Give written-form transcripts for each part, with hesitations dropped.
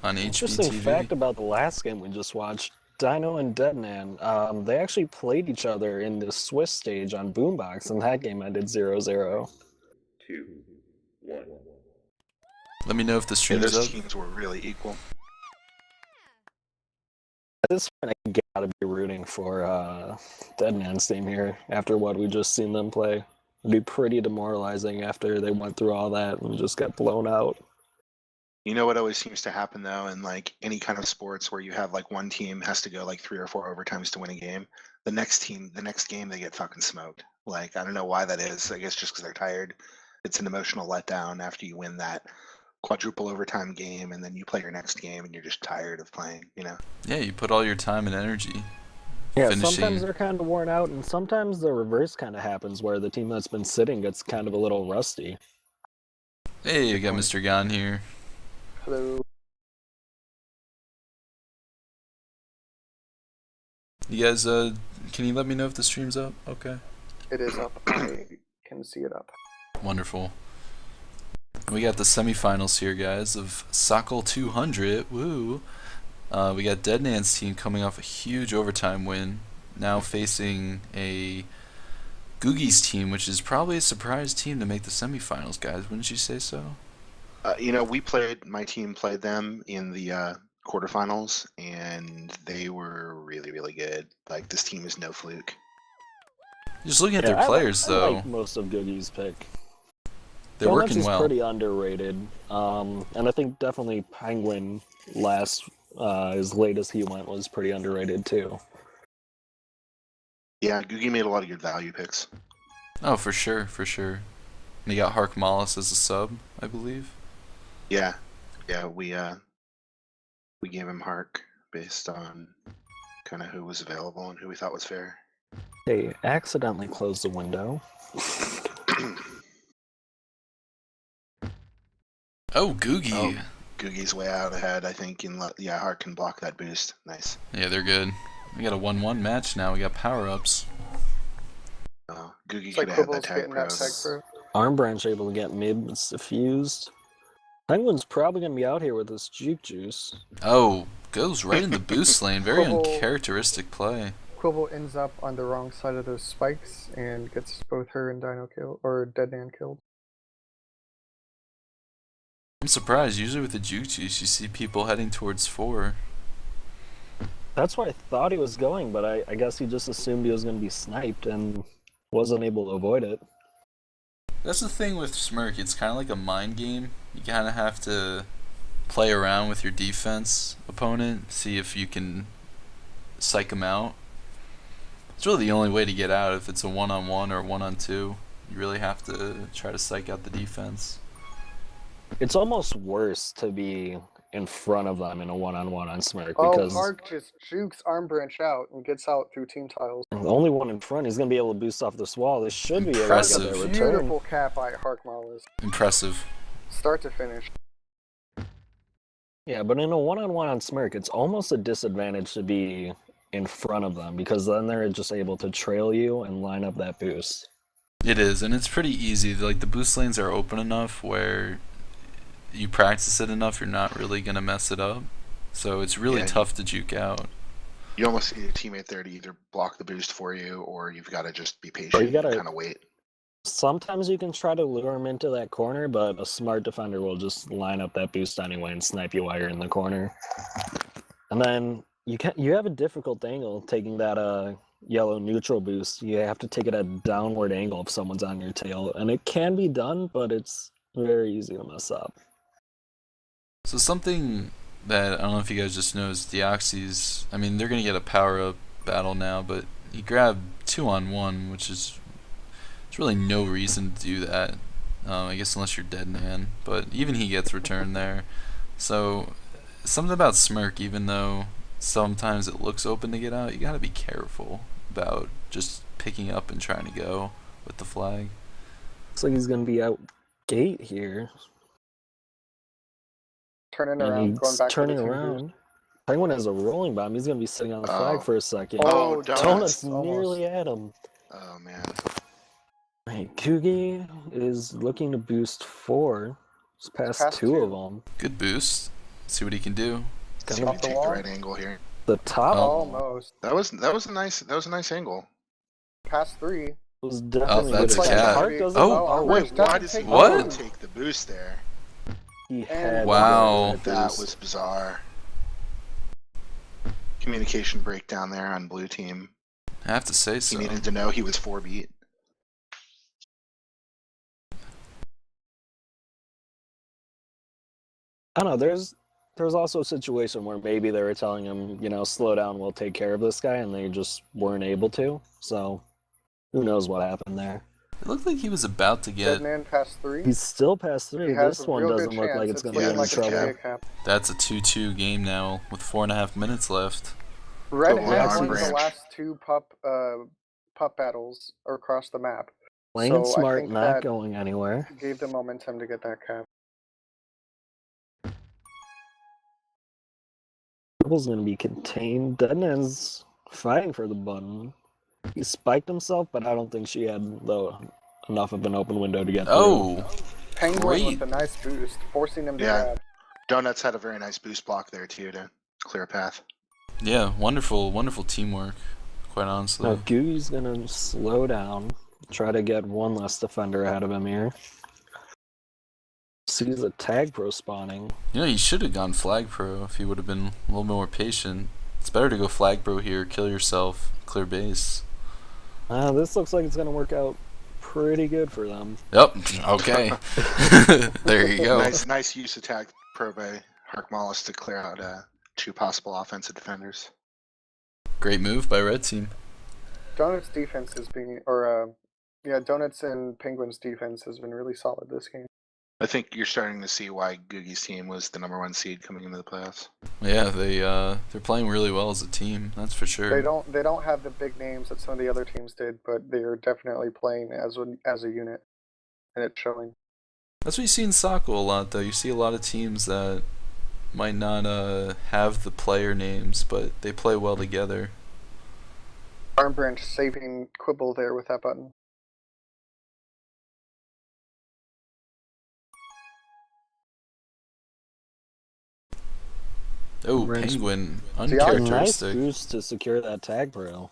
on Interesting HBTV. fact about the last game we just watched. Dino and Deadman, they actually played each other in the Swiss stage on Boombox, and that game ended 0-0. 2-1. Let me know if the Yeah, stream's those up. teams were really equal. At this point, I gotta be rooting for Deadman's team here after what we just seen them play. It'd be pretty demoralizing after they went through all that and just got blown out. You know what always seems to happen though, in like any kind of sports where you have like one team has to go like 3 or 4 overtimes to win a game. The next game, they get fucking smoked. Like I don't know why that is. I guess just because they're tired. It's an emotional letdown after you win that quadruple overtime game, and then you play your next game, and you're just tired of playing. You know. Yeah, you put all your time and energy. Yeah, Finishing. sometimes they're kind of worn out, and sometimes the reverse kind of happens where the team that's been sitting gets kind of a little rusty. Hey, I got Mr. Gan here. Hello. You guys, can you let me know if the stream's up? Okay. It is up. I can see it up. Wonderful. We got the semifinals here, guys, of Sokol 200. Woo! We got Deadman's team coming off a huge overtime win, now facing a Googie's team, which is probably a surprise team to make the semifinals, guys. Wouldn't you say so? My team played them in the quarterfinals, and they were really, really good. Like this team is no fluke. Just looking at Yeah, their players, I though, like most of Googie's pick. they're Donuts working is well. pretty underrated, and I think definitely Penguin last, as late as he went, was pretty underrated too. Yeah, Googie made a lot of good value picks. Oh, for sure, for sure. And you got Hark Mollis as a sub, I believe. Yeah, we gave him Hark based on kind of who was available and who we thought was fair. They accidentally closed the window. Oh, Googie. Oh, Googie's way out ahead, I think. Hark can block that boost. Nice. Yeah, they're good. We got a 1-1 match now. We got power-ups. Googie It's could like have had Quibble's that tag getting that pro. tag pro. Arm Branch able to get mid suffused. Penguin's probably gonna be out here with his juke juice. Oh, goes right in the boost lane. Very Quibble. uncharacteristic play. Quibble ends up on the wrong side of those spikes and gets both her and Dino killed, or Deadman killed. I'm surprised. Usually with the juke juice, you see people heading towards 4. That's where I thought he was going, but I guess he just assumed he was gonna be sniped and wasn't able to avoid it. That's the thing with Smirk. It's kind of like a mind game. You kind of have to play around with your defense opponent, see if you can psych him out. It's really the only way to get out. If it's a 1-on-1 or 1-on-2, you really have to try to psych out the defense. It's almost worse to be in front of them in a one-on-one on Smirk Oh, because Hark just jukes Arm Branch out and gets out through team tiles. the only one in front, he's gonna be able to boost off this wall. This should be able to Impressive. get their return. Beautiful cap by Hark Mollis. Impressive. Start to finish. Yeah, but in a one-on-one on Smirk, it's almost a disadvantage to be in front of them because then they're just able to trail you and line up that boost. It is, and it's pretty easy. Like the boost lanes are open enough where you practice it enough, you're not really gonna mess it up. So it's really Yeah. tough to juke out. You almost need a teammate there to either block the boost for you, or you've got to just be Or patient you gotta- and kind of wait. Sometimes you can try to lure him into that corner, but a smart defender will just line up that boost anyway and snipe you while you're in the corner. And then you have a difficult angle taking that yellow neutral boost. You have to take it at a downward angle if someone's on your tail, and it can be done, but it's very easy to mess up. So something that I don't know if you guys just noticed, Deoxys, I mean, they're going to get a power-up battle now, but he grabbed 2-on-1, which is there's really no reason to do that, I guess unless you're Deadman, but even he gets return there. So something about Smirk, even though sometimes it looks open to get out, you got to be careful about just picking up and trying to go with the flag. Looks like he's gonna be out gate here. Turning And around, he's going back turning to the team around. boost. Penguin has a rolling bomb. He's gonna be sitting on the flag Oh. for a second. Oh, Donuts. Donuts Almost. nearly at him. Oh man. Right, Kugi is looking to boost 4. It's past past 2 of two. them. Good boost. See what he can do. See if Gonna you Off the take the wall? right angle here. The top Oh. Almost. That was a nice angle. Past 3. was definitely that's good. a cat. Hart doesn't. Oh. Oh, Wait, Rich why doesn't does he take What? want to take the boost there? He And had Wow. That was bizarre. Communication breakdown there on blue team. I have to say He so. needed to know he was 4 beat. I don't know. There's also a situation where maybe they were telling him, slow down, we'll take care of this guy, and they just weren't able to. So, who knows what happened there? It looked like he was about to get. Deadman past 3. He's still past He 3. has This a one real good doesn't look like chance. it's going to looking be in like it's gonna trouble. be a cap. That's a 2-2 game now with 4.5 minutes left. Red Go has arm won the branch. last 2 pup battles across the map. Playing So I smart, think not that going anywhere. gave them momentum to get that cap. Tripple's going to be contained. Deadman's fighting for the button. He spiked himself, but I don't think she had enough of an open window to get through. Oh, Penguin Great. with a nice boost, forcing him to Yeah. grab. Donuts had a very nice boost block there too to clear a path. yeah, wonderful, wonderful teamwork. Quite honestly. Now Googie's going to slow down, try to get one less defender ahead of him here. Sees a tag pro spawning. He should have gone flag pro if he would have been a little more patient. It's better to go flag pro here, kill yourself, clear base. This looks like it's going to work out pretty good for them. Yep. Okay. There you go. Nice use of tag pro by Harkmalis to clear out 2 possible offensive defenders. Great move by red team. Donuts defense has been, Donuts and Penguins defense has been really solid this game. I think you're starting to see why Googie's team was the #1 seed coming into the playoffs. Yeah, they're playing really well as a team. That's for sure. They don't have the big names that some of the other teams did, but they're definitely playing as a unit, and it's showing. That's what you see in soccer a lot, though. You see a lot of teams that might not have the player names, but they play well together. Farm Branch saving Quibble there with that button. Oh, Range- Penguin, Nice uncharacteristic. boost to secure that tag pro.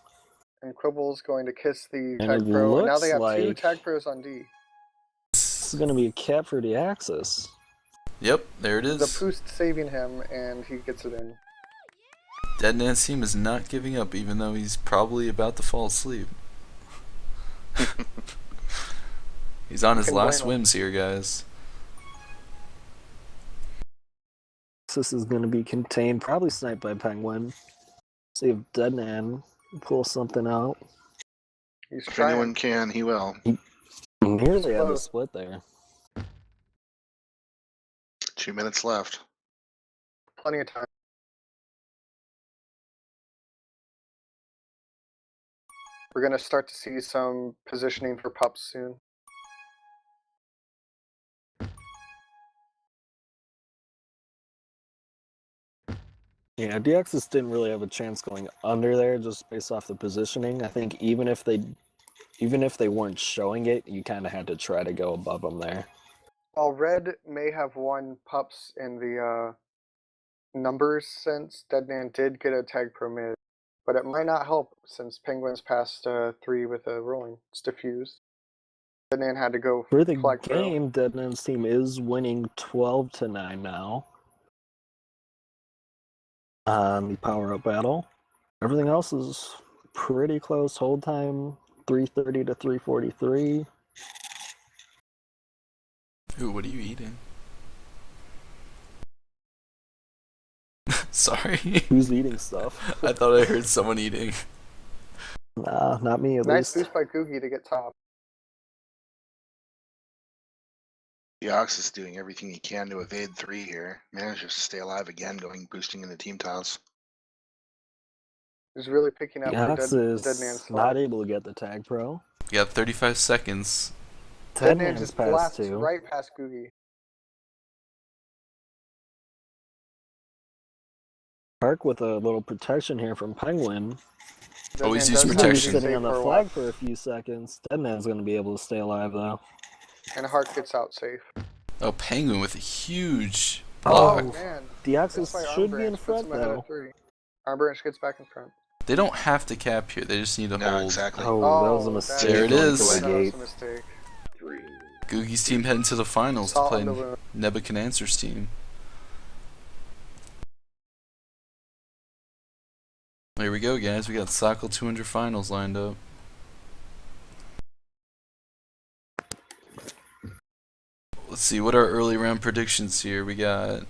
And Quibble's going to kiss the And tag it pro. And now looks they have 2 like- tag pros on D. This is going to be a cap for the Axis. Yep, there it The is. boost saving him, and he gets it in. Dead Nan's team is not giving up, even though he's probably about to fall asleep. He's on his Can last blame him. whims here, guys. This is going to be contained, probably sniped by Penguin. See if Deadman pulls something out. He's If trying. anyone can, he will. Nearly had the Close. split there. 2 minutes left. Plenty of time. We're going to start to see some positioning for pups soon. Yeah, DXs didn't really have a chance going under there just based off the positioning. I think even if they weren't showing it, you kind of had to try to go above them there. While Red may have won pups in the numbers sense, Deadman did get a tag pro mid, but it might not help since Penguins passed 3 with a rolling. It's diffused. Deadman had to go For the flag pro. game, Deadman's team is winning 12-9 now on the power-up battle. Everything else is pretty close. Hold time 330 to 343. Ooh, what are you eating? Sorry. Who's eating stuff? I thought I heard someone eating. Nah, not me at Nice least. boost by Googie to get top. The Ox is doing everything he can to evade 3 here. Manages to stay alive again, boosting into team tiles. He's really picking up Yax the is Deadman's not slot. able to get the tag pro. You got 35 seconds. Deadman Deadman's just past blasts 2. right past Googie. Park with a little protection here from Penguin. Always Deadman use does have protection. to Sitting save on the for a flag while, for a few seconds. Deadman's going to be able to stay alive though. and Hart gets out safe. Oh, Penguin with a huge Block. Oh, man. Deoxys That's why should be in Armbranch puts front him ahead though. of 3. Armbranch gets back in front. They don't have to cap here. They just need to No, hold. exactly. Oh, that was a that mistake. There it going is. for the That was gate. a mistake. 3. Googie's team heading to the finals to Salt play in the wound. Nebuchadnezzar's team. Here we go, guys. We got Sokol 200 finals lined up. Let's see what our early round predictions here. We got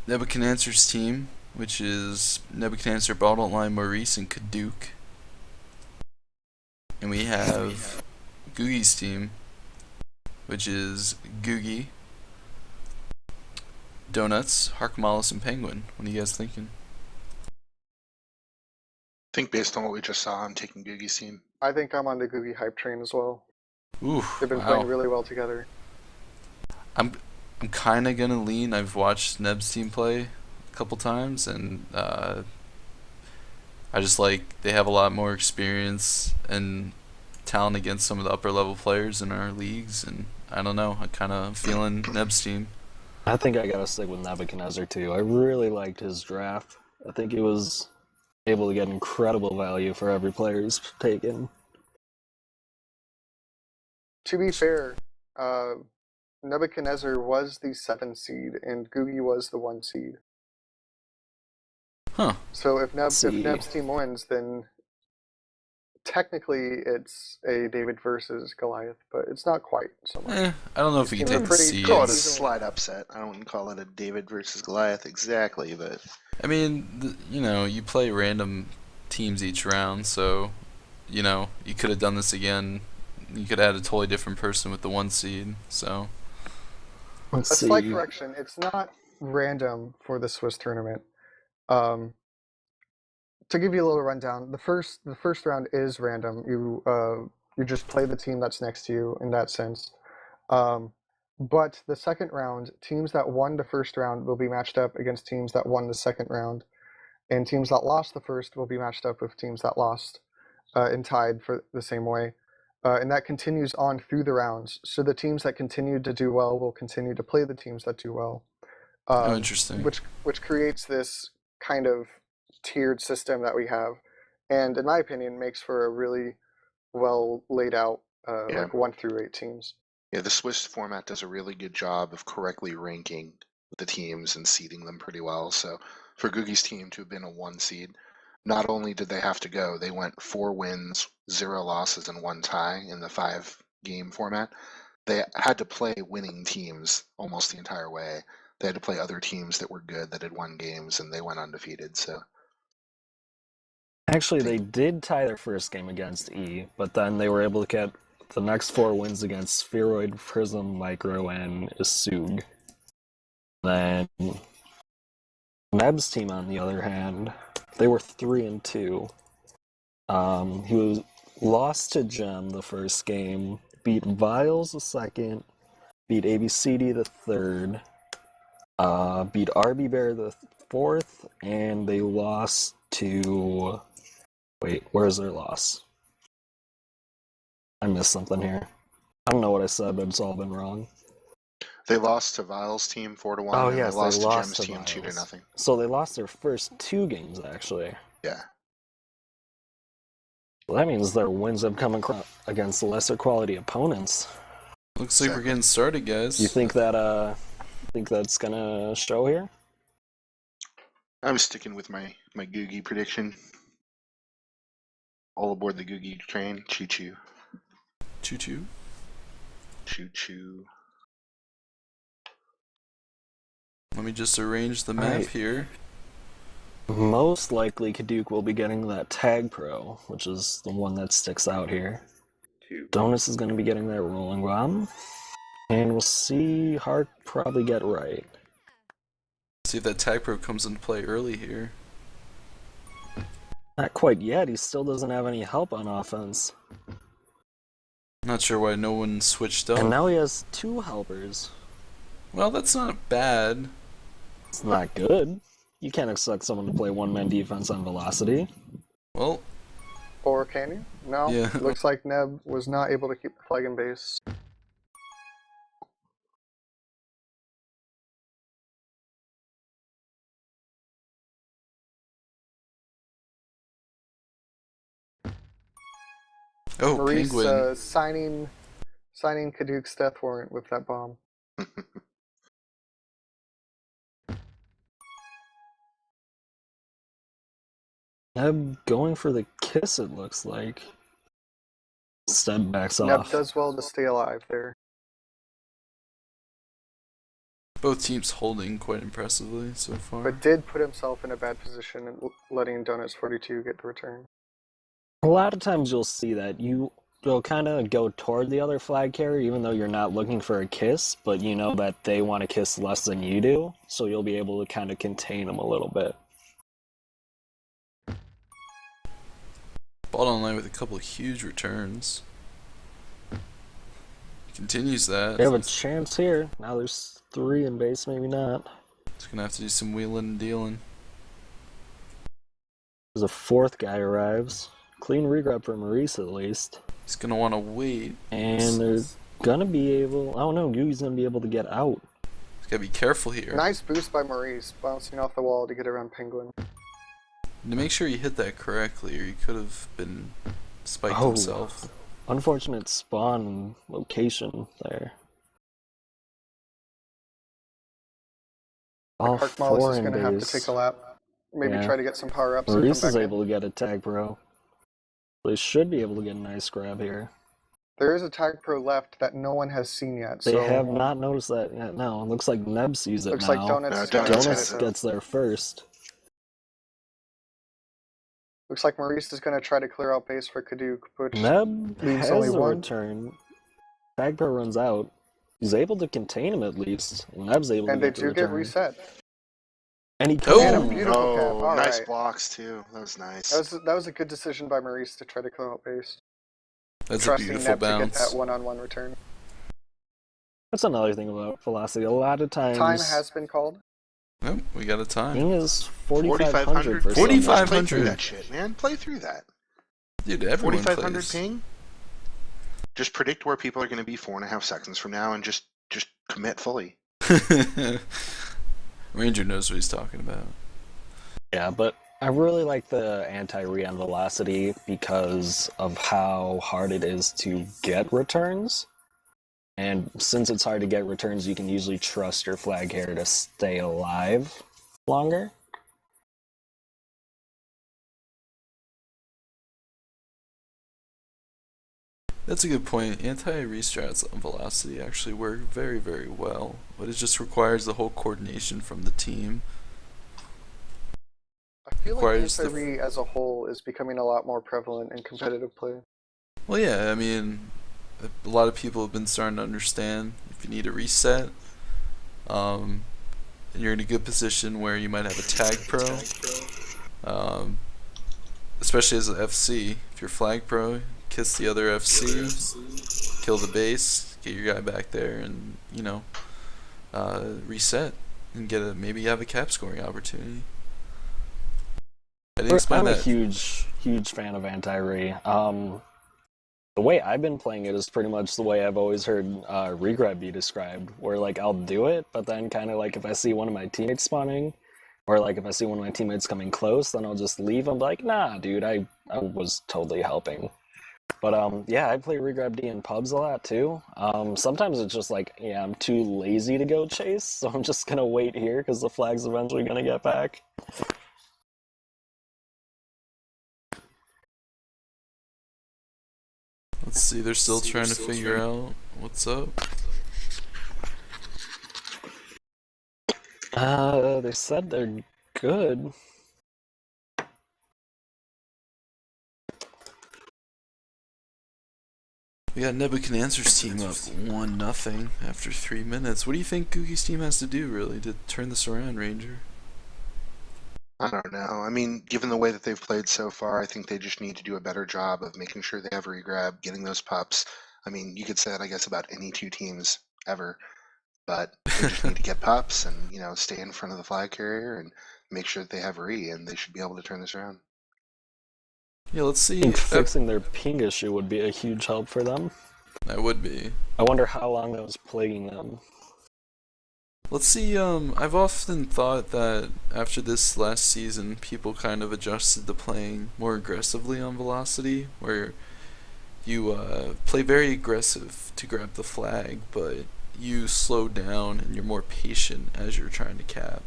Nebuchadnezzar's team, which is Nebuchadnezzar, Bottle Line, Maurice, and Kaduk. And we have Googie's team, which is Googie, Donuts, Harkamalis, and Penguin. What are you guys thinking? I think based on what we just saw, I'm taking Googie's team. I think I'm on the Googie hype train as well. Ooh, They've been wow. playing really well together. I'm kind of gonna lean. I've watched Neb's team play a couple times, and I just like they have a lot more experience and talent against some of the upper level players in our leagues, and I don't know. I'm kind of feeling Neb's team. I think I gotta stick with Nebuchadnezzar too. I really liked his draft. I think he was able to get incredible value for every player he's taken. To be fair, Nebuchadnezzar was the 7 seed and Googie was the 1 seed. Huh. So if Let's see. Neb's team wins, then technically it's a David versus Goliath, but it's not quite so much. I don't know if we can These take teams the are pretty Call it a seeds. slight upset. I wouldn't call it a David versus Goliath exactly, but I mean, you play random teams each round, so you could have done this again. You could have had a totally different person with the 1 seed. So Let's A see. slight correction: it's not random for the Swiss tournament. To give you a little rundown, the first round is random. You just play the team that's next to you in that sense. But the second round, teams that won the first round will be matched up against teams that won the second round, and teams that lost the first will be matched up with teams that lost and tied for the same way. And that continues on through the rounds. So the teams that continue to do well will continue to play the teams that do well. oh, interesting. Which creates this kind of tiered system that we have, and in my opinion, makes for a really well laid out Yeah. like 1 through 8 teams. yeah, the Swiss format does a really good job of correctly ranking the teams and seeding them pretty well. So for Googie's team to have been a 1 seed, not only did they have to go, they went 4 wins, 0 losses, and 1 tie in the 5-game format. They had to play winning teams almost the entire way. They had to play other teams that were good, that had won games, and they went undefeated. So Actually, they did tie their first game against E, but then they were able to get the next 4 wins against Spheroid, Prism, Micro, and Isug. Then Neb's team, on the other hand, they were 3-2. He lost to Gem the first game, beat Vials the second, beat ABCD the third, beat RB Bear the fourth, and they lost to... Wait, where's their loss? I missed something here. I don't know what I said, but it's all been wrong. they lost to Vile's team 4-1, Oh, and yes, they lost to lost Gem's to team Viles. 2-0. So they lost their first 2 games, actually. Yeah. Well, that means their wins have come against lesser quality opponents. Looks like we're getting started, guys. You think that's gonna show here? I'm sticking with my Googie prediction. All aboard the Googie train. Choo choo. Choo-choo. Choo choo. Let me just arrange the map Alright. here. Most likely, Kaduk will be getting that Tag Pro, which is the one that sticks out here. 2. Donuts is going to be getting that Rolling Bomb. And we'll see Hark probably get right. See if that Tag Pro comes into play early here. Not quite yet, he still doesn't have any help on offense. Not sure why no one switched up. And now he has 2 helpers. Well, that's not bad. It's not good. You can't expect someone to play one-man defense on Velocity. Well, Or can you? No. Yeah. Looks like Neb was not able to keep the flag in base. Oh, Maurice Penguin. signing Kaduk's death warrant with that bomb. I'm going for the kiss, it looks like. Instead backs Neb off. does well to stay alive there. Both teams holding quite impressively so far. But did put himself in a bad position and letting Donuts 42 get the return. A lot of times you'll see that you'll kind of go toward the other flag carrier even though you're not looking for a kiss, but you know that they want to kiss less than you do, so you'll be able to kind of contain them a little bit. Ball online with a couple of huge returns. Continues that. They have a chance here. Now there's 3 in base, maybe not. It's gonna have to do some wheeling and dealing. There's a 4th guy arrives. Clean regrab for Maurice at least. He's gonna want to wait. And they're gonna be able. Oh no, Yugi's gonna be able to get out. He's gotta be careful here. Nice boost by Maurice, bouncing off the wall to get around Penguin. To make sure you hit that correctly, or he could have been spiked Oh. himself. Unfortunate spawn location there. All Park 4 Mollis is in going to have to base. take a lap. Maybe Yeah. try to get some power ups and come Maurice back is in. able to get a tag pro. They should be able to get a nice grab here. There is a tag pro left that no one has seen yet. They so have not noticed that yet. No, it looks like Neb sees it looks now. like Donuts. No, is gonna Donuts get Donuts it. gets there first. Looks like Maurice is going to try to clear out base for Kaduk, which Neb leaves has only a one. return. Tag pro runs out. He's able to contain him at least. Neb's able and to they get the do return. get reset. And he Oh! And a can. beautiful cap. All nice right. blocks too. That was nice. That was a good decision by Maurice to try to clear out base. That's a Trusting beautiful Neb to get bounce. that one-on-one return. That's another thing about Velocity. A lot of times, Time has been called. Nope, we got a time. ping is 4,500 4,500. for some reason. 45. Play through 500. that shit, man. Play through that. Dude, everyone 4,500 plays. ping. Just predict where people are going to be 4.5 seconds from now, and just commit fully. Ranger knows what he's talking about. Yeah, but I really like the anti-re on Velocity because of how hard it is to get returns. And since it's hard to get returns, you can usually trust your flag carrier to stay alive longer. That's a good point. Anti-restrats on Velocity actually work very, very well, but it just requires the whole coordination from the team. I feel like Requires the- anti-re as a whole is becoming a lot more prevalent in competitive play. Well, yeah, I mean, a lot of people have been starting to understand if you need a reset, and you're in a good position where you might have a tag pro, especially as an FC. If you're flag pro, kiss the other FC, kill the base, get your guy back there, and reset and maybe you have a cap scoring opportunity. I didn't explain I'm a that. huge fan of anti-re. The way I've been playing it is pretty much the way I've always heard regrab be described, where like I'll do it, but then kind of like if I see one of my teammates spawning, or like if I see one of my teammates coming close, then I'll just leave. I'm like, nah, dude, I was totally helping. But yeah, I play regrab D in pubs a lot too. Sometimes it's just like, yeah, I'm too lazy to go chase, so I'm just gonna wait here because the flag's eventually gonna get back. Let's see, they're still trying to figure out what's up. They said they're good. We got Nebuchadnezzar's team up 1-0 after 3 minutes. What do you think Googie's team has to do, really, to turn this around, Ranger? I don't know. I mean, given the way that they've played so far, I think they just need to do a better job of making sure they have regrab, getting those pups. I mean, you could say that, I guess, about any two teams ever, but they just need to get pups and, stay in front of the flag carrier and make sure that they have re, and they should be able to turn this around. Yeah, let's see. I think fixing their ping issue would be a huge help for them. That would be. I wonder how long that was plaguing them. Let's see, I've often thought that after this last season, people kind of adjusted to playing more aggressively on Velocity, where you play very aggressive to grab the flag, but you slow down and you're more patient as you're trying to cap.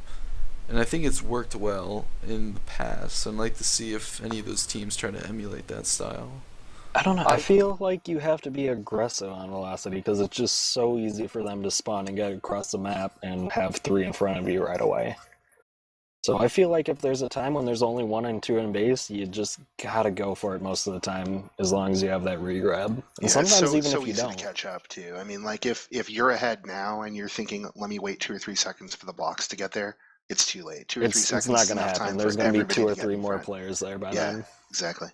And I think it's worked well in the past. I'd like to see if any of those teams try to emulate that style. I don't know. I feel like you have to be aggressive on velocity because it's just so easy for them to spawn and get across the map and have 3 in front of you right away. So I feel like if there's a time when there's only 1 and 2 in base, you just gotta go for it most of the time, as long as you have that regrab. And Yeah, sometimes it's so, even so if you easy don't. to catch up too. I mean, like if you're ahead now and you're thinking, let me wait 2 or 3 seconds for the blocks to get there, it's too late. 2 or 3 It's seconds not is gonna enough happen. time There's for gonna be everybody 2 to or get 3 in more front. players there by Yeah, then. exactly.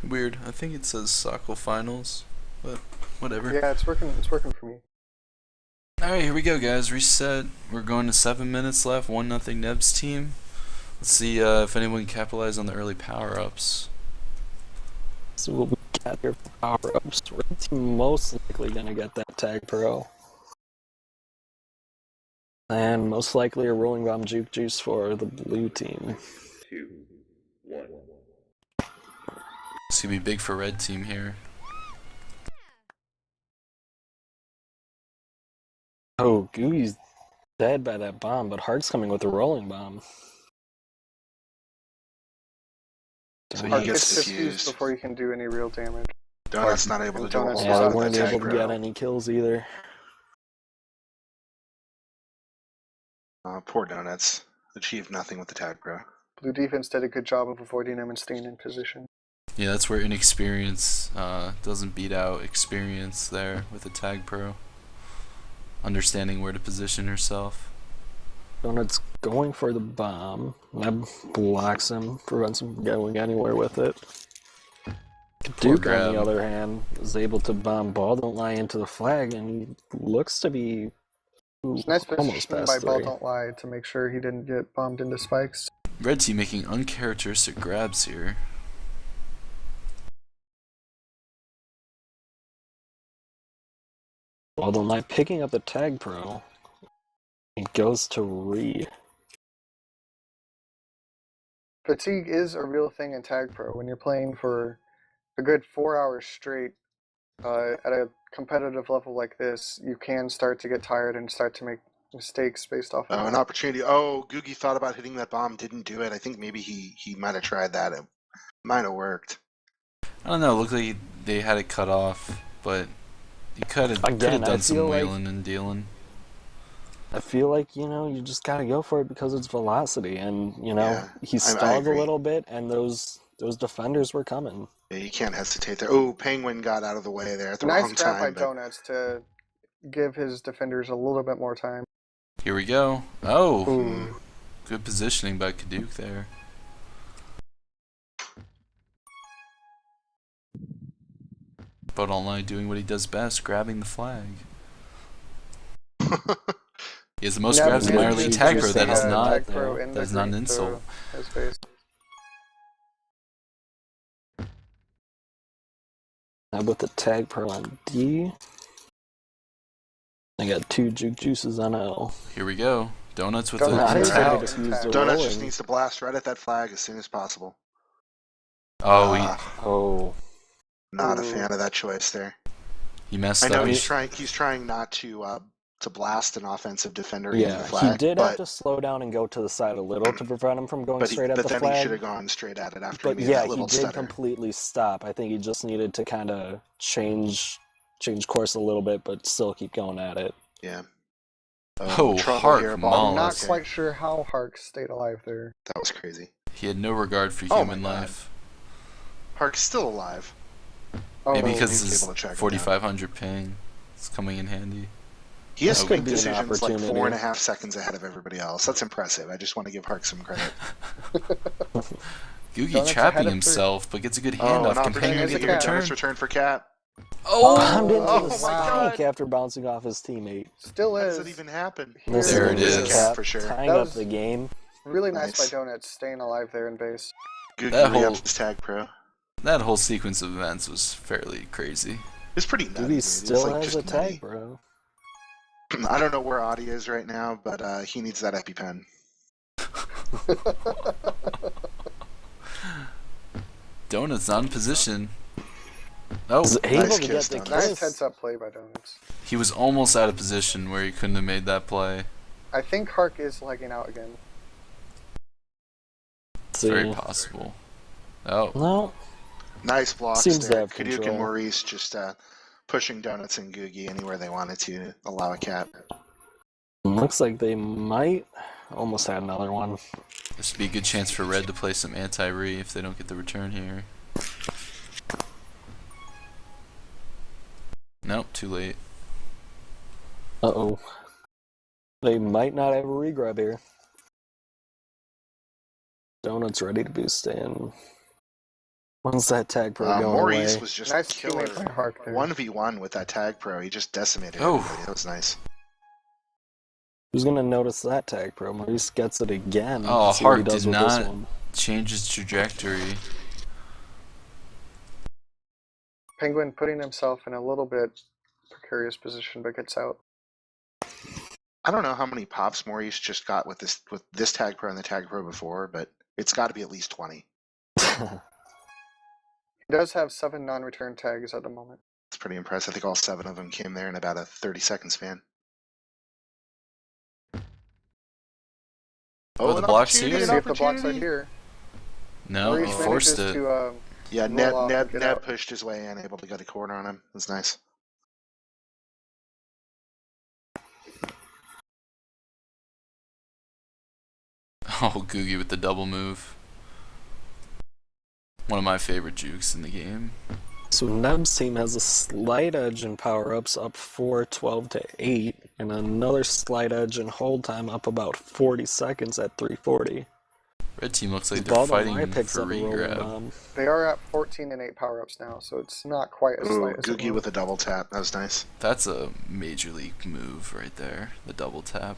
Weird. I think it says Soccer Finals, but whatever. Yeah, it's working. It's working for me. Alright, here we go, guys. Reset. We're going to 7 minutes left. 1-0 Nebs team. Let's see if anyone can capitalize on the early power-ups. So what we got here for power-ups. Red team most likely gonna get that Tag Pro. And most likely a Rolling Bomb Juke Juice for the blue team. 2, 1. It's gonna be big for red team here. Oh, Gooey's dead by that bomb, but Heart's coming with a Rolling Bomb. So he Heart gets gets diffused. diffused before you can do any real damage. Donut's not able to do a Donut's whole Yeah, lot they with weren't that able tag to pro. get any kills either. Poor Donuts. Achieved nothing with the tag pro. Blue defense did a good job of avoiding him and staying in position. Yeah, that's where inexperience doesn't beat out experience there with the tag pro. Understanding where to position herself. Donut's going for the bomb. That blocks him, prevents him from going anywhere with it. Duke, on grab. the other hand, is able to bomb Ball Don't Lie into the flag, and he looks to be Nice almost positioning past by Ball 3. Don't Lie to make sure he didn't get bombed into spikes. Red team making uncharacteristic grabs here. Ball Don't Lie picking up the Tag Pro. He goes to Re. Fatigue is a real thing in Tag Pro. When you're playing for a good 4 hours straight at a competitive level like this, you can start to get tired and start to make mistakes based off of An that. opportunity. Oh, Googie thought about hitting that bomb, didn't do it. I think maybe he might have tried that. It might have worked. I don't know, it looked like they had it cut off, but you could have Again, I done some feel like- wheeling and dealing. I feel like, you just gotta go for it because it's velocity, and, Yeah, he I stalled a agree. little bit, and those defenders were coming. Yeah, you can't hesitate there. Oh, Penguin got out of the way there at the Nice wrong grab by time. But Donuts to give his defenders a little bit more time. Here we go. Oh, Ooh. good positioning by Kaduk there. But online doing what he does best, grabbing the flag. He has the most Yeah, grabs in yeah, minor yeah, league yeah, tag yeah, pro. yeah, That is yeah, not Tag Pro in that the is not an green insult. to his face. How about the Tag Pro on D? I got 2 Juke Juices on L. Here we go. Donuts with Donuts a is tag. able to use the Donuts just rolling. needs to blast right at that flag as soon as possible. Oh, Oh, Not a Ooh. fan of that choice there. he messed I know up. he's trying not to blast an offensive defender into the yeah. flag. He did but, have to slow down and go to the side a little to prevent him from going straight at but the then he should flag. have gone straight at it after But he made yeah, that he little did stutter. completely stop. I think he just needed to kind of change course a little bit, but still keep going at it. Yeah. Oh, trouble Hark here, I'm Mollis. not quite sure how Hark stayed alive there. That was crazy. He had no regard for Oh human my God. life. Hark's still alive. Oh, Maybe because he's his able to track him 4,500 ping is coming in handy. He has This to could make be an decisions like opportunity. 4.5 seconds ahead of everybody else. That's impressive. I just want to give Hark some credit. Googie Donuts trapping ahead of himself, but gets a good Oh, handoff. an Can opportunity Penguin There's get a the cat. return? Donuts return for Cat. Bombed into Oh the my spike God. after bouncing off his teammate. Still How is. does that even happen? This There is it a is. cap, For sure. tying That up was- the game. Really nice by Nice. Donuts staying alive there in base. Googie That re-ups whole- his tag pro. That whole sequence of events was fairly crazy. It's pretty nutty, Dude, dude. he It's still like has just a tag, nutty. bro. I don't know where Audi is right now, but he needs that EpiPen. Donuts not in position. Oh, Was able nice to get kiss, the Donuts. Nice kiss. heads up play by Donuts. he was almost out of position where he couldn't have made that play. I think Hark is lagging out again. It's See. very possible. Oh, No, Nice blocks Seems to there. have Kaduk and control. Maurice just pushing Donuts and Googie anywhere they wanted to allow a cap. looks like they might almost had another one. this would be a good chance for Red to play some anti-re if they don't get the return here. Nope, too late. Uh-oh. They might not have a regrab here. Donuts ready to boost in. When's that tag pro going Maurice away? was just Nice killer. teammate by Hark there. 1v1 with that tag pro. He just decimated Oh. everybody. That was nice. Who's gonna notice that tag pro? Maurice gets it again. Oh, See what he Hark does did with this not- one. Change his trajectory. Penguin putting himself in a little bit precarious position, but gets out. I don't know how many pops Maurice just got with this tag pro and the tag pro before, but it's got to be at least 20. He does have 7 non-return tags at the moment. It's pretty impressive. I think all 7 of them came there in about a 30-second span. Oh, the an block's opportunity, here? an See if the blocks are opportunity. here. No, he Maurice forced manages it. to Yeah, roll Ned, off Ned, and get Ned out. pushed his way in, able to get a corner on him. That's nice. Oh, Googie with the double move. One of my favorite jukes in the game. So Neb's team has a slight edge in power-ups, up 4-12 to 8, and another slight edge in hold time, up about 40 seconds at 3:40. Red team looks like they're Baldwin fighting Wire picks for up a rolling regrab. bomb. They are at 14 and 8 power-ups now, so it's not quite as Ooh, slight as it Googie was. with a double tap. That was nice. That's a major league move right there. The double tap.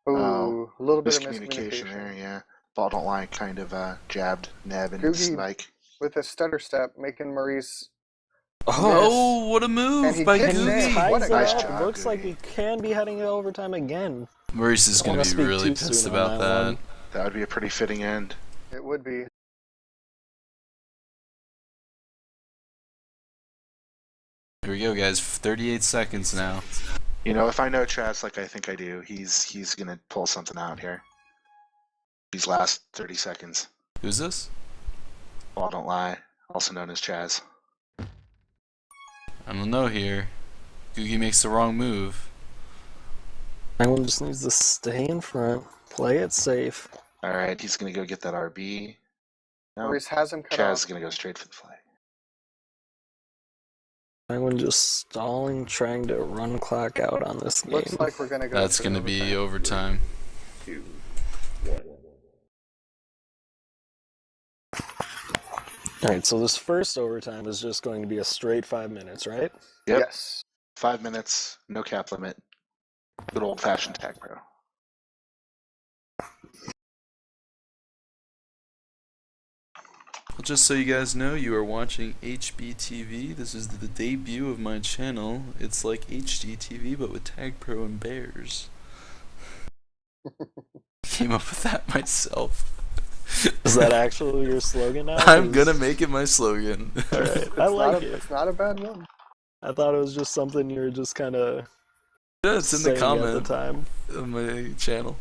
Ooh, a little bit of Miscommunication there, miscommunication. yeah. Ball don't lie kind of jabbed Neb and Googie- Spike. With a stutter step, making Maurice. Oh, what a And move he by kicks And he in. Googie! ties What a it nice up. job, Looks like Googie. we can be heading to overtime again. Maurice is Don't going wanna to be speak really too pissed soon about on that. one. That would be a pretty fitting end. It would be. Here we go, guys. 38 seconds now. You know, if I know Chaz like I think I do, he's gonna pull something out here. These last 30 seconds. Who's this? Ball don't lie, also known as Chaz. I don't know here. Googie makes the wrong move. Everyone just needs to stay in front, play it safe. All right, he's gonna go get that RB. No, Maurice has him cut Chaz off. is gonna go straight for the flag. Everyone just stalling, trying to run clock out on this game. Looks like we're gonna go. That's for going to be overtime. overtime. 2, 1. Alright, so this first overtime is just going to be a straight 5 minutes, right? Yep. Yes. 5 minutes, no cap limit. Good old fashioned tag pro. Well, just so you guys know, you are watching HBTV. This is the debut of my channel. It's like HGTV, but with Tag Pro and Bears. Came up with that myself. Is that actually your slogan now? I'm 'Cause- gonna make it my slogan. Alright, I It's like not it. It's not a bad one. I thought it was just something you were just kind of Yeah, it's in the at the comment time. of my channel.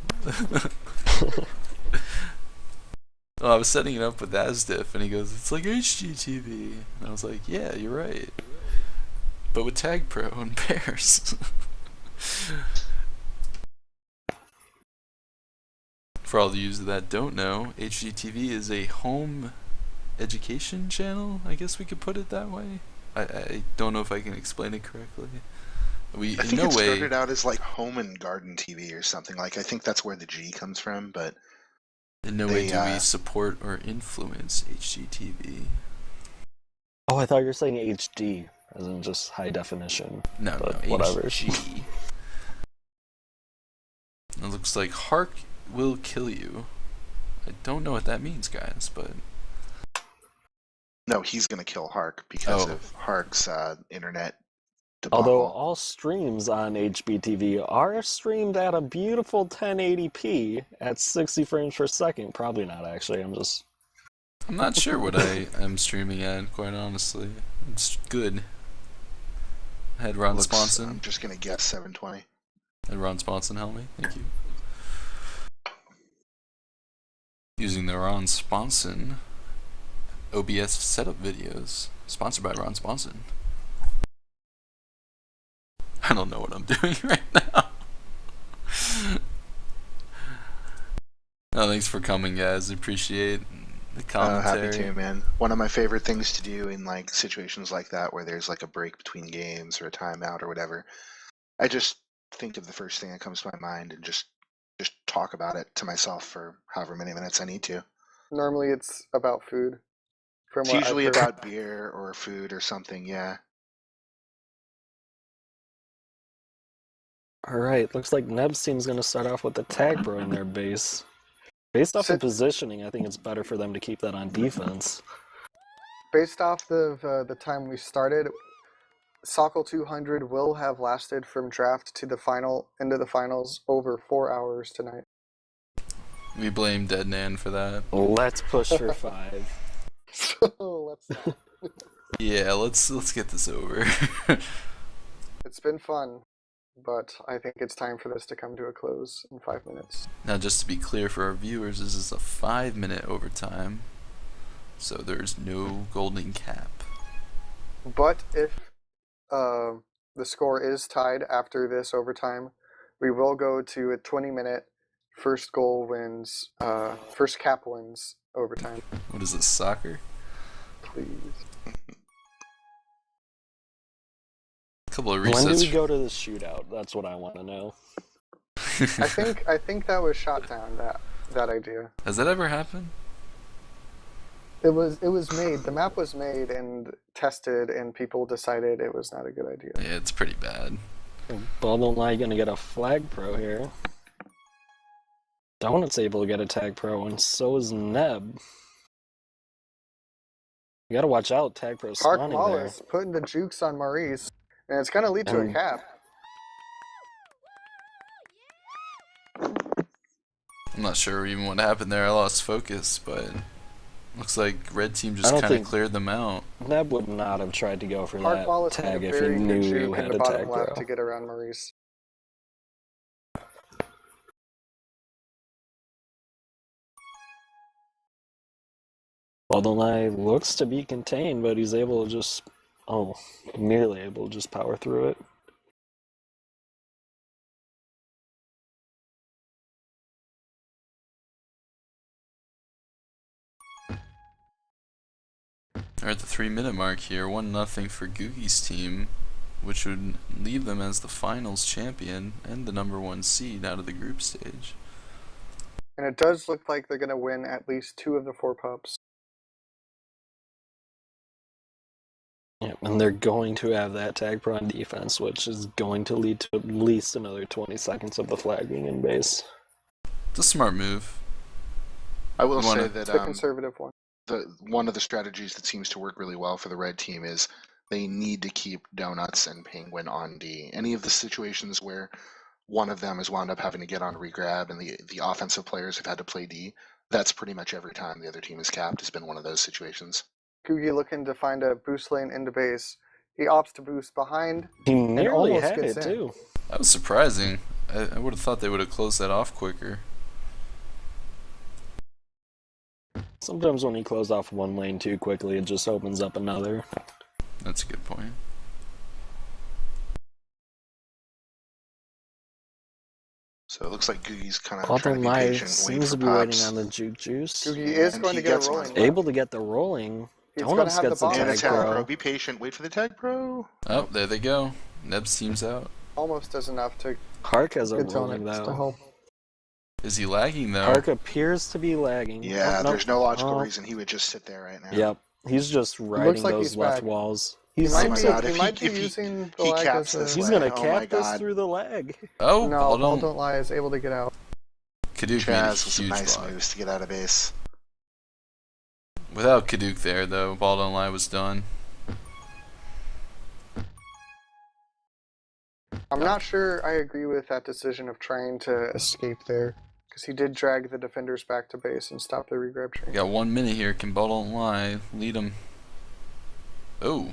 Oh, I was setting it up with Asdiff, and he goes, "It's like HGTV," and I was like, "Yeah, you're right, but with Tag Pro and Bears." For all the users that don't know, HGTV is a home education channel. I guess we could put it that way. I don't know if I can explain it correctly. We I in think no it way. started out as like home and garden TV or something. Like I think that's where the G comes from, but In no way They, do we support or influence HGTV. Oh, I thought you were saying HD, as in just high definition. No, But no, whatever. HG. It looks like Hark will kill you. I don't know what that means, guys, but No, he's gonna kill Hark because Oh. of Hark's internet debacle. Although all streams on HBTV are streamed at a beautiful 1080p at 60 frames per second. Probably not, actually. I'm not sure what I am streaming at, quite honestly. It's good. I had Ron I'm Sponson. just gonna guess 720. Had Ron Sponson help me. Thank you. Using the Ron Sponson OBS setup videos, sponsored by Ron Sponson. I don't know what I'm doing right now. Oh, thanks for coming, guys. Appreciate the commentary. Happy to, man. One of my favorite things to do in like situations like that where there's like a break between games or a timeout or whatever, I just think of the first thing that comes to my mind and just talk about it to myself for however many minutes I need to. Normally it's about food. From It's what I've usually heard. about beer or food or something, yeah. Alright, looks like Neb's team's going to start off with the tag bro in their base. Based off of Sit- positioning, I think it's better for them to keep that on defense. Based off of the time we started, Sokol 200 will have lasted from draft to the final into the finals over 4 hours tonight. We blame Dead Nan for that. Let's push for 5. So let's. Yeah, let's get this over. It's been fun, but I think it's time for this to come to a close in 5 minutes. Now, just to be clear for our viewers, this is a 5-minute overtime, so there's no golden cap. But if the score is tied after this overtime, we will go to a 20-minute first goal wins, first cap wins overtime. What is this, soccer? Please. A couple of When do resets. we go to the shootout? That's what I want to know. I think that was shot down, that idea. Has that ever happened? It was made. The map was made and tested, and people decided it was not a good idea. Yeah, it's pretty bad. Baldonline gonna get a flag pro here. Donut's able to get a tag pro, and so is Neb. You gotta watch out, tag pro Park spawning there. Wallace putting the jukes on Maurice, and it's gonna lead to a And- cap. I'm not sure even what happened there. I lost focus, but looks like red team I just don't kind of think- cleared them out. Neb would not have tried to go for Park that Wallace had tag a if he very knew good he juke in had the a bottom tag left pro. to get around Maurice. Baldonline looks to be contained, but he's able to just, merely able to just power through it. We're at the 3-minute mark here. 1-0 for Googie's team, which would leave them as the finals champion and the #1 seed out of the group stage. And it does look like they're gonna win at least 2 of the 4 pups. Yeah, and they're going to have that tag pro on defense, which is going to lead to at least another 20 seconds of the flag being in base. It's a smart move. I will You wanna- say that It's the conservative one. one of the strategies that seems to work really well for the red team is they need to keep Donuts and Penguin on D. Any of the situations where one of them has wound up having to get on regrab and the offensive players have had to play D, that's pretty much every time the other team is capped has been one of those situations. Googie looking to find a boost lane into base. He opts to boost behind. He nearly almost had gets it, in. too. That was surprising. I would have thought they would have closed that off quicker. Sometimes when you close off one lane too quickly, it just opens up another. That's a good point. So it looks like Googie's kind of trying to be Baldonline patient, wait seems for to be waiting pops. on the juke juice. Googie is And going he to get gets a one. rolling. Able to get the rolling. He's gonna Donuts have the gets the bomb. And a tag tag pro. pro. Be patient, wait for the tag pro. Oh, there they go. Neb's team's out. Almost does enough to Hark has a get rolling Donuts to though. help. Is he lagging though? Hark appears to be lagging. Yeah, Oh, there's no logical Oh. reason he would just sit there right now. Yep. He's just riding like those he's left back. walls. He He's might my be, God, he if might he- be if he- using the he lag caps as this a... he's way, gonna oh my cap this God. through the lag. Oh, No, ball Ball don't. Don't Lie is able to get out. Kaduk made a Chaz with some huge nice block. moves to get out of base. Without Kaduk there, though, ball don't lie was done. I'm not sure I agree with that decision of trying to escape there, because he did drag the defenders back to base and stop the regrab We train. got 1 minute here. Can ball don't lie lead him? Oh,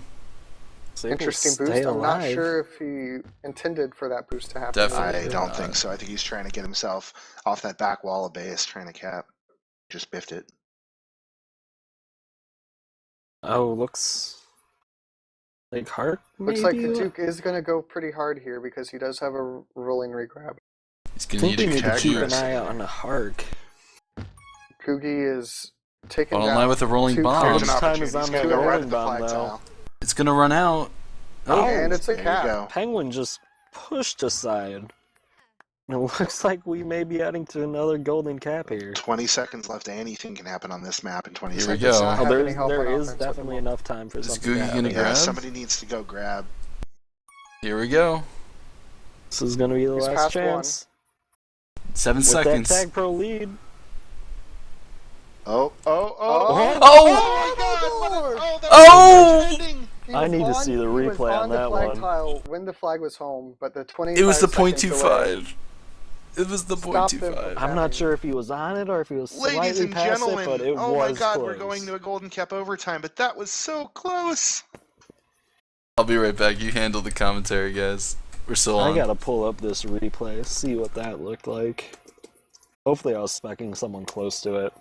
So able to Interesting stay boost. I'm not alive. sure if he intended for that boost to happen. Definitely. I don't think so. I think he's trying to get himself off that back wall of base, trying to cap. Just biffed it. Oh, looks like Hart. Looks like maybe? Duke is going to go pretty hard here because he does have a rolling regrab. he's I gonna think need we a need to tag keep an press. eye out on the Hark. Kugi is taking Ball don't down lie with a rolling two bomb. Here's His an time opportunity. is on He's that gonna go right rolling at the bomb, flag though. tile. It's gonna run out. Oh, and it's a There you cap. go. Penguin just pushed aside. It looks like we may be adding to another golden cap here. 20 seconds left. Anything can happen on this map in 20 Here we seconds. go. Not Oh, have any there's, help there on is offense at the definitely moment. enough time for Is something to Googie gonna happen. Yeah, grab? somebody needs to go grab. Here we go. This is going to be the He's last past chance. 7 With seconds. that Tag Pro lead. Oh. Oh! my God! Oh! That Oh! was a great ending. He I was need to see the he was replay on the that flag one. tile when the flag was home, but the 20. It was the .25. It was the Stop them. .25. I'm not sure if he was on it or if he was Ladies slightly and past gentlemen, it, but it oh was my God, close. we're going to a golden cap overtime, but that was so close. I'll be right back. You handle the commentary, guys. We're still on. I gotta pull up this replay, see what that looked like. Hopefully I was specking someone close to it.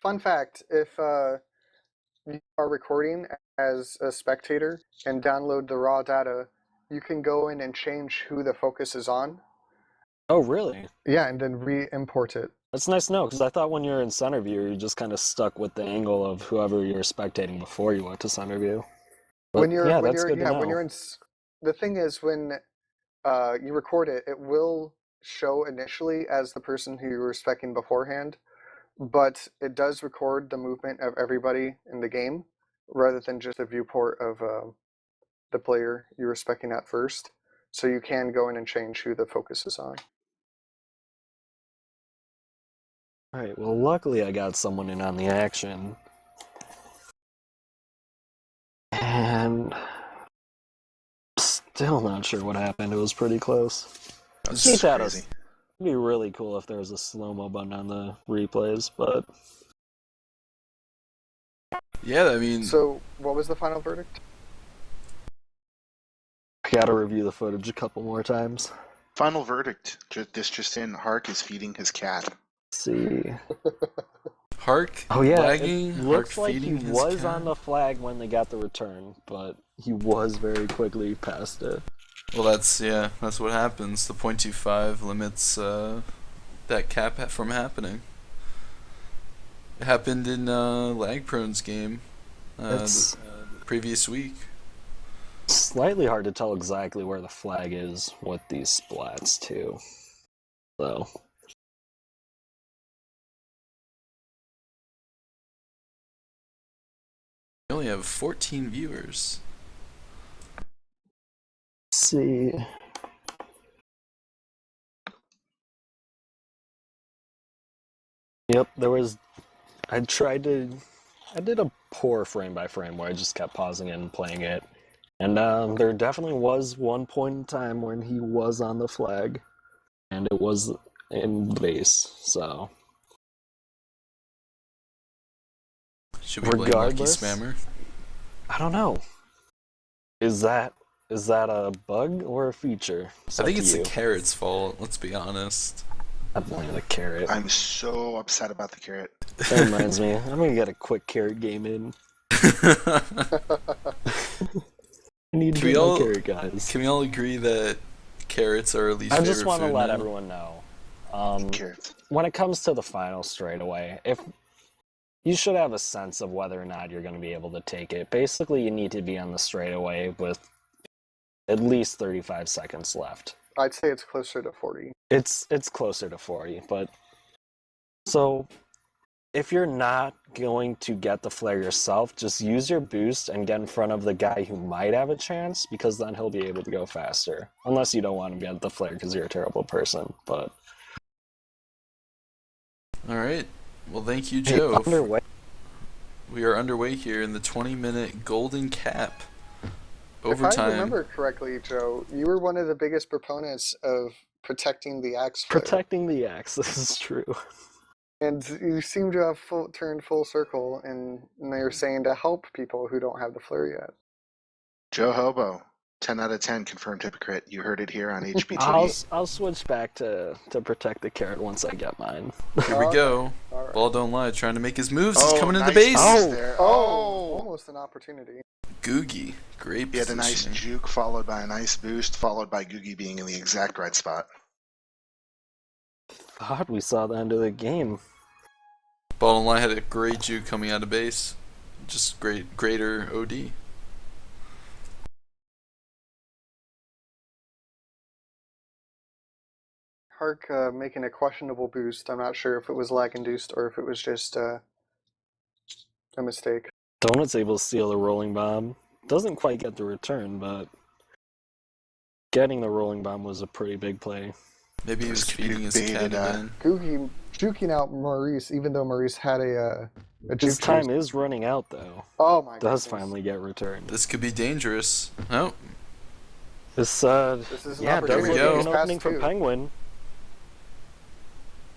Fun fact: if you are recording as a spectator and download the raw data, you can go in and change who the focus is on. Oh, really? Yeah, and then re-import it. That's nice to know, because I thought when you're in center view, you're just kind of stuck with the angle of whoever you're spectating before you went to center view. But When you're yeah, when that's you're good to yeah know. when you're in the thing is when you record it, it will show initially as the person who you were specking beforehand, but it does record the movement of everybody in the game rather than just a viewport of the player you were specking at first. So you can go in and change who the focus is on. Alright, well, luckily I got someone in on the action. And still not sure what happened. It was pretty close. That's Keep at crazy. us. It'd be really cool if there was a slow-mo button on the replays, but Yeah, I mean, So what was the final verdict? I gotta review the footage a couple more times. Final verdict. This just in. Hark is feeding his cat. Let's see. Hark Oh yeah, lagging, it Hark looks like he feeding his was cat. on the flag when they got the return, but he was very quickly past it. Well, that's what happens. The .25 limits that cap from happening. It happened in Lag-Prone's game It's previous week. slightly hard to tell exactly where the flag is with these splats too. So We only have 14 viewers. let's see. Yep, there was. I did a poor frame by frame where I just kept pausing it and playing it. And there definitely was one point in time when he was on the flag, and it was in base, so. Should we blame Lucky Regardless, Spammer? I don't know. Is that a bug or a feature? I think it's the the carrot's fault, let's be honest. I'm blaming the carrot. I'm so upset about the carrot. That reminds me, I'm gonna get a quick carrot game in. I need to Can we get my all- carrot, guys. Can we all agree that carrots are our least I favorite just want to food let now? everyone know. Carrots. When it comes to the final straightaway, if you should have a sense of whether or not you're going to be able to take it. Basically, you need to be on the straightaway with at least 35 seconds left. I'd say it's closer to 40. It's closer to 40, but so if you're not going to get the flare yourself, just use your boost and get in front of the guy who might have a chance, because then he'll be able to go faster. Unless you don't want to get the flare because you're a terrible person. But All right. Well, thank you, hey, Joe. underway. We are underway here in the 20-minute golden cap. If I Overtime. remember correctly, Joe, you were one of the biggest proponents of protecting the axe flare. Protecting the axe. This is true. And you seem to have turned full circle, and now you're saying to help people who don't have the flare yet. Joe Hobo, 10 out of 10 confirmed hypocrite. You heard it here on HBTV. I'll switch back to protect the carrot once I get mine. Here we go. All right. Ball don't lie, trying to make his moves. He's coming into the nice base. pass Oh. there. Oh, almost an opportunity. Googie. Great He had a nice positioning. juke followed by a nice boost, followed by Googie being in the exact right spot. Thought we saw the end of the game. Ball don't lie had a great juke coming out of base. Just greater OD. Hark making a questionable boost. I'm not sure if it was lag induced or if it was just a mistake. Donut's able to steal the rolling bomb. Doesn't quite get the return, but getting the rolling bomb was a pretty big play. Maybe he was Just feeding his baited, cat again. Googie juking out Maurice, even though Maurice had a His juke time chase. is running out, though. Oh my Does goodness. finally get returned. This could be dangerous. Oh, This, This is an yeah, does There we look go. like an Pass opening for two. Penguin.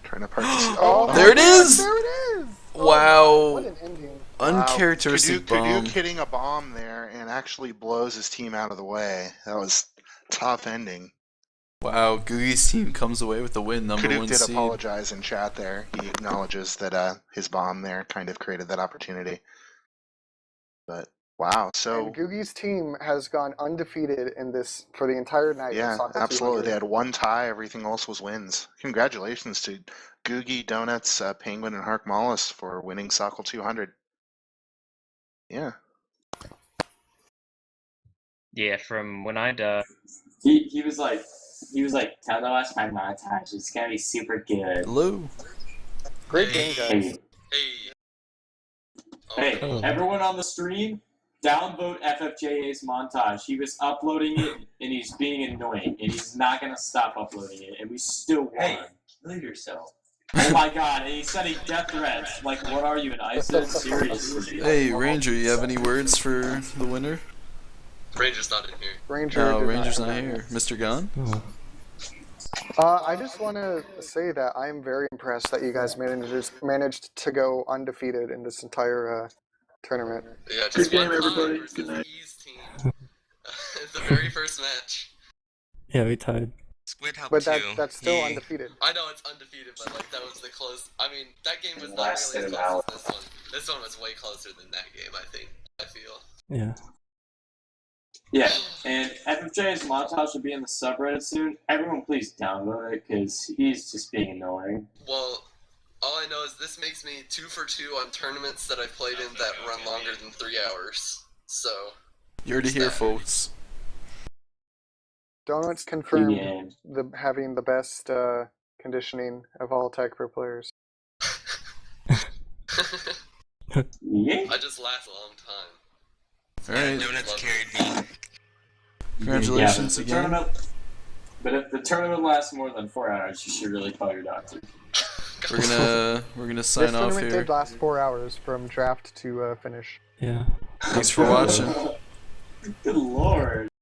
Trying to participate. Oh, There it is! There it is! Wow. What an ending. uncharacteristic bomb. Kaduk hitting a bomb there and actually blows his team out of the way. That was tough ending. Wow, Googie's team comes away with the win, number Kaduk one did seed. apologize in chat there. He acknowledges that his bomb there kind of created that opportunity. But wow, so And Googie's team has gone undefeated in this for the entire night. in yeah, Soccer absolutely. 200. They had one tie. Everything else was wins. Congratulations to Googie, Donuts, Penguin, and Hark Mollis for winning Soccer 200. Yeah. Yeah, from when I'd He was like, tell them watch my montage. It's gonna be super good. Hello. Great game, guys. Hey, Hey. hey, everyone on the stream, downvote FFJA's montage. He was uploading it and he's being annoying, and he's not gonna stop uploading it, and we still won. Hey. Leave yourself. Oh my god, and he's sending death threats. Like, what are you, an ISIS? Seriously. Hey, Ranger, you have any words for the winner? Ranger's not in here. Ranger. No, did Ranger's not not win. here. Mr. Gunn? I just want to say that I'm very impressed that you guys managed to go undefeated in this entire tournament. Yeah, just Good game, one everybody. versus Good night. Ease team. The very first match. Yeah, we tied. Squid Hub But 2. that's still he- undefeated. I know it's undefeated, but like that was the close. I mean, that game was not Less really as than close an as this one. This one was way closer than that game. I think. I feel. Yeah. Yeah, and FFJ's montage will be in the subreddit soon. Everyone please download it, because he's just being annoying. Well, all I know is this makes me 2 for 2 on tournaments that I've played in that run longer than 3 hours. So. You heard it here, folks. Donuts confirmed Yeah. having the best conditioning of all Tech Pro players. Yeah. I just last a long time. Alright, Donuts carried me. congratulations yeah, again. But if the tournament lasts more than 4 hours, you should really call your doctor. We're gonna This sign off tournament here. did last 4 hours from draft to finish. Yeah. Thanks for watching.